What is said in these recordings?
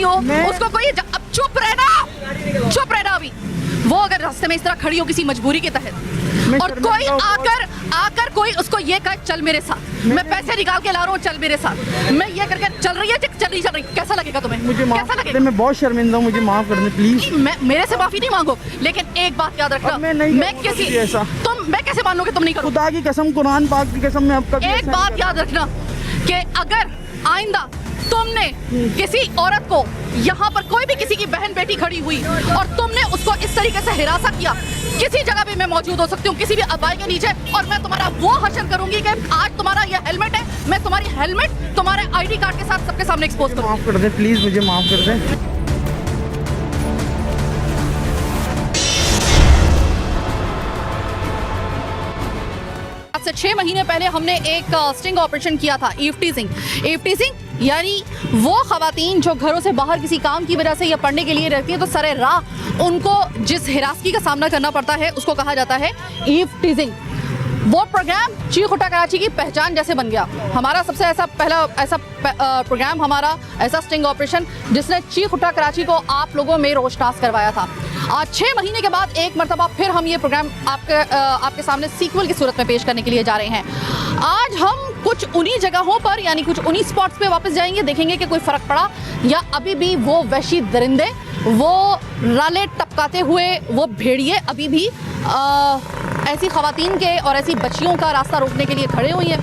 हो, उसको कोई अब चुप रहना अभी। वो अगर रास्ते में इस तरह खड़ी हो किसी मजबूरी के तहत और कोई आकर कोई उसको ये कहे चल मेरे साथ, मैं पैसे निकाल के ला रहा हूँ, चल मेरे साथ, मैं ये करके चल रही, कैसा लगेगा तुम्हें? मुझे माफ कैसा कर दे, लगेगा? मैं बहुत शर्मिंदा हूँ, मुझे माफ कर दे प्लीज। मेरे से माफी नहीं मांगो, लेकिन एक बात याद रखना, मैं कैसे मान लो कि तुम नहीं करो? खुदा की कसम, कुरान पाक की कसम, मैं आपका एक बात याद रखना कि अगर आइंदा तुमने किसी औरत को, यहाँ पर कोई भी किसी की बहन बेटी खड़ी हुई और तुमने उसको इस तरीके से हिरासा किया, किसी जगह भी मैं मौजूद हो सकती हूँ, किसी भी अबाई के नीचे, और मैं तुम्हारा वो हशर करूंगी कि आज तुम्हारा ये हेलमेट है, मैं तुम्हारी हेलमेट तुम्हारे आईडी कार्ड के साथ सबके सामने एक्सपोज करूंगी। माफ कर दे प्लीज, मुझे माफ कर दे। से 6 महीने पहले हमने एक स्टिंग ऑपरेशन किया था, ईव टीजिंग यानी वो खवातीन जो घरों से बाहर किसी काम की वजह से या पढ़ने के लिए रहती है तो सरे राह उनको जिस हिरासगी का सामना करना पड़ता है उसको कहा जाता है ईव टीजिंग। वो प्रोग्राम चीख उठा कराची की पहचान जैसे बन गया। हमारा सबसे पहला ऐसा प्रोग्राम, हमारा ऐसा स्टिंग ऑपरेशन जिसने चीख उठा कराची को आप लोगों में रोशनास करवाया था। आज 6 महीने के बाद एक मरतबा फिर हम ये प्रोग्राम आपके सामने सीक्वल की सूरत में पेश करने के लिए जा रहे हैं। आज हम कुछ उन्हीं जगहों पर यानी कुछ उन्हीं स्पॉट्स पे वापस जाएंगे, देखेंगे कि कोई फ़र्क पड़ा या अभी भी वो वहशी दरिंदे, वो राले टपकाते हुए वो भेड़िए अभी भी ऐसी खवातीन के और ऐसी बच्चियों का रास्ता रोकने के लिए खड़े हुए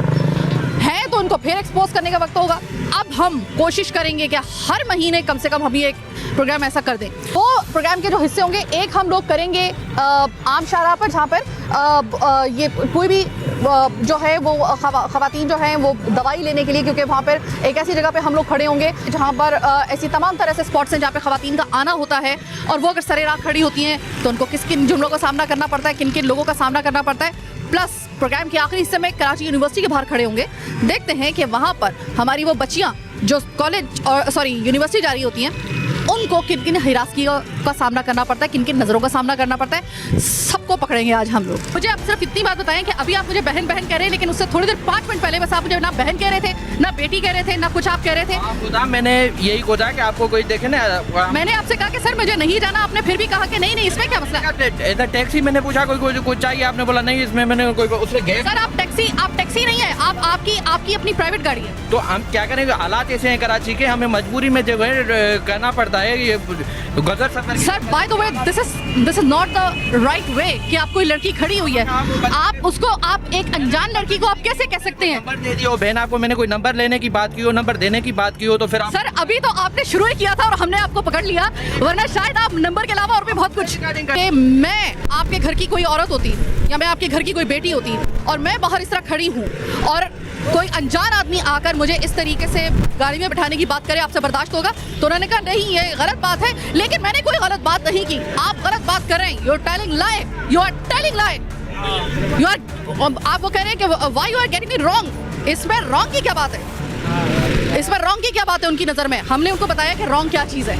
हैं तो उनको फिर एक्सपोज करने का वक्त होगा। अब हम कोशिश करेंगे कि हर महीने कम से कम हम एक प्रोग्राम ऐसा कर दें। वो प्रोग्राम के जो हिस्से होंगे, एक हम लोग करेंगे आम शाहराह पर, जहाँ पर ये कोई भी जो है वो खवातीन जो हैं वो दवाई लेने के लिए, क्योंकि वहाँ पर एक ऐसी जगह पे हम लोग खड़े होंगे जहाँ पर ऐसी तमाम तरह से स्पॉट्स हैं जहाँ पे खवातीन का आना होता है और वो अगर सरेराह खड़ी होती हैं तो उनको किस किन जुमलों का सामना करना पड़ता है, किन किन लोगों का सामना करना पड़ता है। प्लस प्रोग्राम के आखिरी हिस्से में कराची यूनिवर्सिटी के बाहर खड़े होंगे, देखते हैं कि वहाँ पर हमारी वो बच्चियाँ जो कॉलेज और यूनिवर्सिटी जा रही होती हैं उनको किन किन हिरासगी का सामना करना पड़ता है, किन किन नज़रों का सामना करना पड़ता है, सबको पकड़ेंगे आज हम लोग। मुझे आप सिर्फ इतनी बात बताएं कि अभी आप मुझे बहन बहन कह रहे हैं, लेकिन उससे थोड़ी देर 5 मिनट पहले बस आप मुझे ना बहन कह रहे थे, ना बेटी कह रहे थे, ना कुछ आप कह रहे थे। खुदा मैंने यही खोजा कि आपको कोई देखे ना। मैंने आपसे कहा कि सर मुझे नहीं जाना, आपने फिर भी कहा कि नहीं इसमें क्या मसला है? टैक्सी मैंने पूछा कोई चाहिए, आपने बोला नहीं इसमें, मैंने कोई उसने गए। सर आप टैक्सी नहीं है, आपकी अपनी प्राइवेट गाड़ी है। तो हम क्या करेंगे, हालात ऐसे हैं कराची के, हमें मजबूरी में जो है करना पड़ता है ये गजर सफर। Sir by the way this is not the right way कि आप कोई लड़की खड़ी हुई है, आप एक अनजान लड़की को आप कैसे कह सकते हैं? नंबर दे दियो बहन, आपको मैंने कोई नंबर लेने की बात की हो, नंबर देने की बात की हो तो फिर आप... सर अभी तो आपने शुरू ही किया था और हमने आपको पकड़ लिया, वरना शायद आप नंबर के अलावा और भी बहुत कुछ। मैं आपके घर की कोई औरत होती या मैं आपके घर की कोई बेटी होती और मैं बाहर इस तरह खड़ी हूँ और कोई अनजान आदमी आकर मुझे इस तरीके से गाड़ी में बिठाने की बात करे, आपसे बर्दाश्त होगा? तो उन्होंने कहा नहीं ये गलत बात है, लेकिन मैंने कोई गलत बात नहीं की। आप गलत बात कर रहे हैं, यू आर टेलिंग लाई, आप वो कह रहे हैं कि why you are getting me wrong. इसमें रॉन्ग की क्या बात है? इसमें रॉन्ग की क्या बात है उनकी नज़र में? हमने उनको बताया कि रॉन्ग क्या चीज़ है।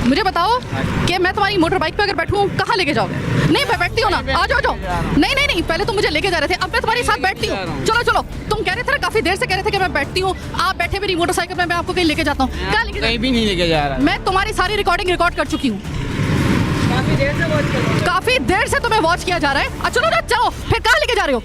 मुझे बताओ कि मैं तुम्हारी मोटर बाइक पे अगर बैठूं कहाँ लेके जाओगे? नहीं मैं बैठती हूँ ना, आ जाओ। नहीं पहले तुम मुझे लेके जा रहे थे, अब मैं तुम्हारे साथ बैठती हूँ। चलो तुम कह रहे थे ना, काफी देर से कह रहे थे कि मैं बैठती हूँ, आप बैठे मेरी मोटरसाइकिल पे, मैं आपको कहीं लेके जाता हूँ। कहाँ लेके? कहीं भी नहीं लेके जा रहा। मैं तुम्हारी सारी रिकॉर्ड कर चुकी हूँ, काफी देर से तुम्हें वॉच किया जा रहा है। चलो फिर कहाँ लेके जा रहे हो?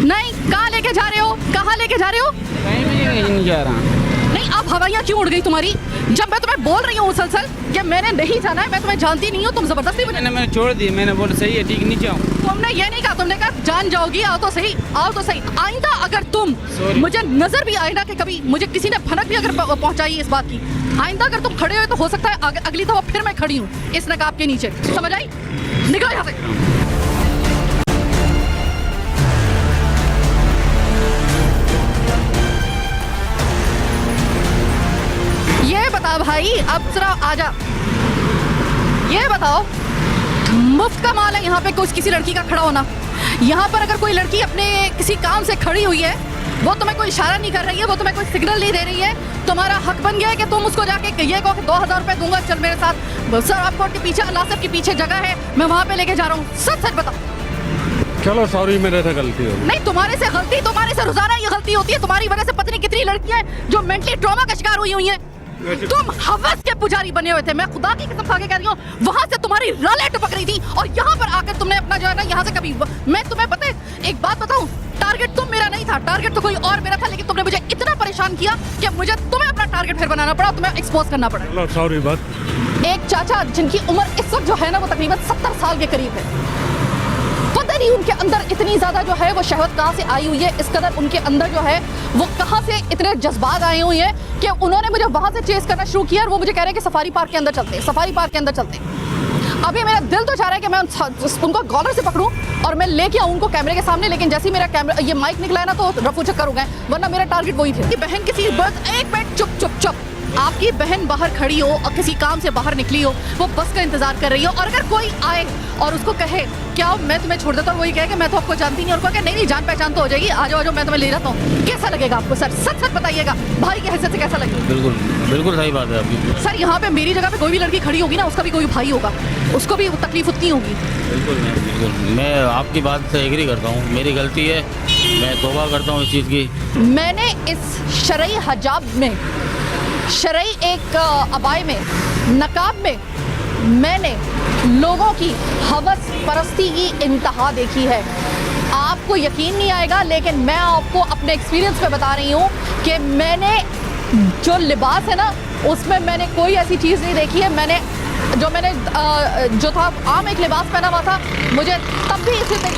नहीं कहाँ लेके जा रहे हो? कहाँ लेके जा रहे हो? नहीं जा रहा। नहीं अब हवाइयाँ क्यों उड़ गई तुम्हारी? जब मैं तुम्हें बोल रही हूँ मुसलसल कि मैंने नहीं जाना है, मैं तुम्हें जानती नहीं हूँ, तुम जबरदस्ती मैंने छोड़ दी, मैंने बोला सही है ठीक, नहीं जाऊँ। तुमने ये नहीं कहा, तुमने कहा जान जाओगी, आओ तो सही। आइंदा अगर तुम मुझे नजर भी आए ना कि कभी मुझे किसी ने भनक भी अगर पहुंचाई इस बात की, आइंदा अगर तुम खड़े हुए तो हो सकता है अगली दफा फिर मैं खड़ी हूँ इस नकाब के नीचे, समझ आई? निकलो यहाँ से। ये बता भाई, अब जरा आजा, ये बताओ मुफ्त का माल है यहाँ पे किसी लड़की का खड़ा होना? यहाँ पर अगर कोई लड़की अपने किसी काम से खड़ी हुई है, वो तुम्हें कोई इशारा नहीं कर रही है, वो तुम्हें कोई सिग्नल नहीं दे रही है, तुम्हारा हक बन गया है कि तुम उसको जाके ये कहो कि 2000 रुपये दूंगा, चल मेरे साथ सर आपको के पीछे, अल्लाह के पीछे जगह है, मैं वहाँ पे लेके जा रहा हूँ। सच बता। चलो सॉरी, मेरे से गलती हो गई। नहीं, तुम्हारे से गलती, तुम्हारे से रोजाना ये गलती होती है। तुम्हारी वजह से पता नहीं कितनी लड़कियां जो मेंटली ट्रॉमा का शिकार हुई हैं। तुम हवस के पुजारी बने हुए थे, मैं खुदा की कसम खा के कह रही हूँ। वहां से तुम्हारी रले टपक रही थी और यहाँ पर आकर तुमने अपना जो है ना, यहाँ से कभी, मैं तुम्हें पता है एक बात बताऊं, टारगेट तुम मेरा नहीं था, टारगेट तो कोई और मेरा था, लेकिन तुमने मुझे इतना परेशान किया कि मुझे तुम्हें अपना टारगेट फिर बनाना पड़ा, तुम्हें एक्सपोज करना पड़ा। चलो सॉरी बात। एक चाचा जिनकी उम्र इस वक्त जो है ना वो तकरीबन 70 साल के करीब है, पता नहीं उनके अंदर इतनी ज्यादा जो है वो शहवत कहाँ से आई हुई है, इस कदर उनके अंदर जो है वो कहाँ से इतने जज्बात आए हुए हैं कि उन्होंने मुझे वहां से चेस करना शुरू किया और वो मुझे कह रहे हैं कि सफारी पार्क के अंदर चलते हैं, सफारी पार्क के अंदर चलते हैं। अभी मेरा दिल तो चाह रहा है कि मैं उनको कॉलर से पकड़ूं और मैं लेके आऊं उनको कैमरे के सामने, लेकिन जैसे ही मेरा कैमरा ये माइक निकला है ना तो रफू चक्कर हो गए, वरना मेरा टारगेट वही थे। बहन किसी बस, एक मिनट, चुप चुप चुप, आपकी बहन बाहर खड़ी हो और किसी काम से बाहर निकली हो, वो बस का इंतजार कर रही हो, और अगर कोई आए और उसको कहे क्या मैं तुम्हें छोड़ देता हूँ, वही कहे कि मैं तो आपको जानती नहीं, और कहे नहीं जान पहचान तो हो जाएगी, आ जाओ मैं तुम्हें ले जाता हूँ, कैसा लगेगा आपको सर? सच सच बताइएगा, भाई की हैसियत से कैसा लगेगा? बिल्कुल बिल्कुल सही बात है आपकी। सर यहाँ पे मेरी जगह पे कोई भी लड़की खड़ी होगी ना, उसका भी कोई भाई होगा, उसको भी तकलीफ उतनी होगी। बिल्कुल मैं आपकी बात से एग्री करता हूँ, मेरी गलती है, मैं तौबा करता हूँ इस चीज़ की। मैंने इस शरई हजाब में, शरई एक अबाए में, नकाब में, मैंने लोगों की हवस परस्ती की इंतहा देखी है। आपको यकीन नहीं आएगा, लेकिन मैं आपको अपने एक्सपीरियंस पे बता रही हूँ कि मैंने जो लिबास है ना उसमें मैंने कोई ऐसी चीज़ नहीं देखी है। मैंने जो था आम एक लिबास पहना हुआ था, मुझे तब भी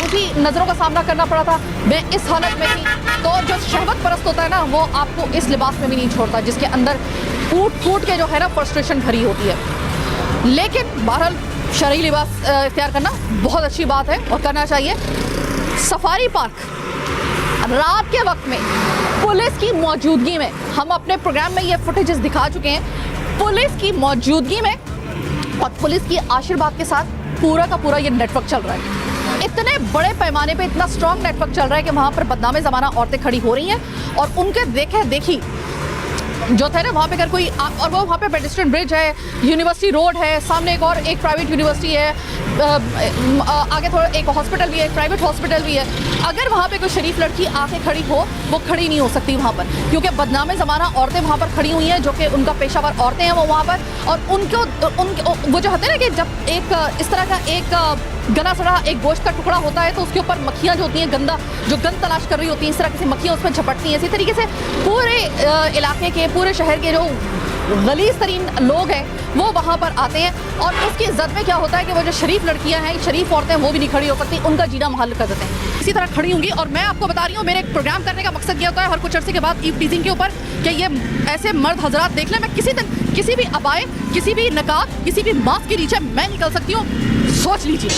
उसी नज़रों का सामना करना पड़ा था, मैं इस हालत में थी। तो जो शहवत परस्त होता है ना वो आपको इस लिबास में भी नहीं छोड़ता, जिसके अंदर फूट के जो है ना फ्रस्ट्रेशन भरी होती है। लेकिन बहरहाल शरई लिबास इख्तियार करना बहुत अच्छी बात है और करना चाहिए। सफारी पार्क रात के वक्त में पुलिस की मौजूदगी में, हम अपने प्रोग्राम में ये फुटेजेस दिखा चुके हैं, पुलिस की मौजूदगी में और पुलिस की आशीर्वाद के साथ पूरा का पूरा ये नेटवर्क चल रहा है। इतने बड़े पैमाने पे इतना स्ट्रॉन्ग नेटवर्क चल रहा है कि वहाँ पर बदनामे ज़माना औरतें खड़ी हो रही हैं और उनके देखी जो थे ना वहाँ पे अगर कोई, और वो वहाँ पे पेडेस्ट्रियन ब्रिज है, यूनिवर्सिटी रोड है, सामने एक प्राइवेट यूनिवर्सिटी है, आगे थोड़ा एक हॉस्पिटल भी है, एक प्राइवेट हॉस्पिटल भी है। अगर वहाँ पे कोई शरीफ लड़की आके खड़ी हो, वो खड़ी नहीं हो सकती वहाँ पर, क्योंकि बदनामे ज़माना औरतें वहाँ पर खड़ी हुई हैं जो कि उनका पेशावर औरतें हैं वो वहाँ पर, और वो जो होते हैं ना कि जब एक इस तरह का एक गला सड़ा एक गोश्त का टुकड़ा होता है तो उसके ऊपर मक्खियाँ जो होती हैं, गंद तलाश कर रही होती हैं, इस तरह की मक्खियाँ उसमें झपटती हैं। इसी तरीके से पूरे इलाके के, पूरे शहर के जो गलीज तरीन लोग हैं वो वहाँ पर आते हैं, और उसकी इज्जत में क्या होता है कि वो जो शरीफ लड़कियाँ हैं, शरीफ औरतें, वो भी नहीं खड़ी हो सकती, उनका जीना मुहाल कर देते हैं। इसी तरह खड़ी होंगी। और मैं आपको बता रही हूँ, मेरे प्रोग्राम करने का मकसद ये होता है हर कुछ अरसे के बाद ईव टीजिंग के ऊपर कि ये ऐसे मर्द हजरात देख लें, मैं किसी भी अबाए, किसी भी नकाब, किसी भी मास्क के नीचे मैं निकल सकती हूँ, सोच लीजिए।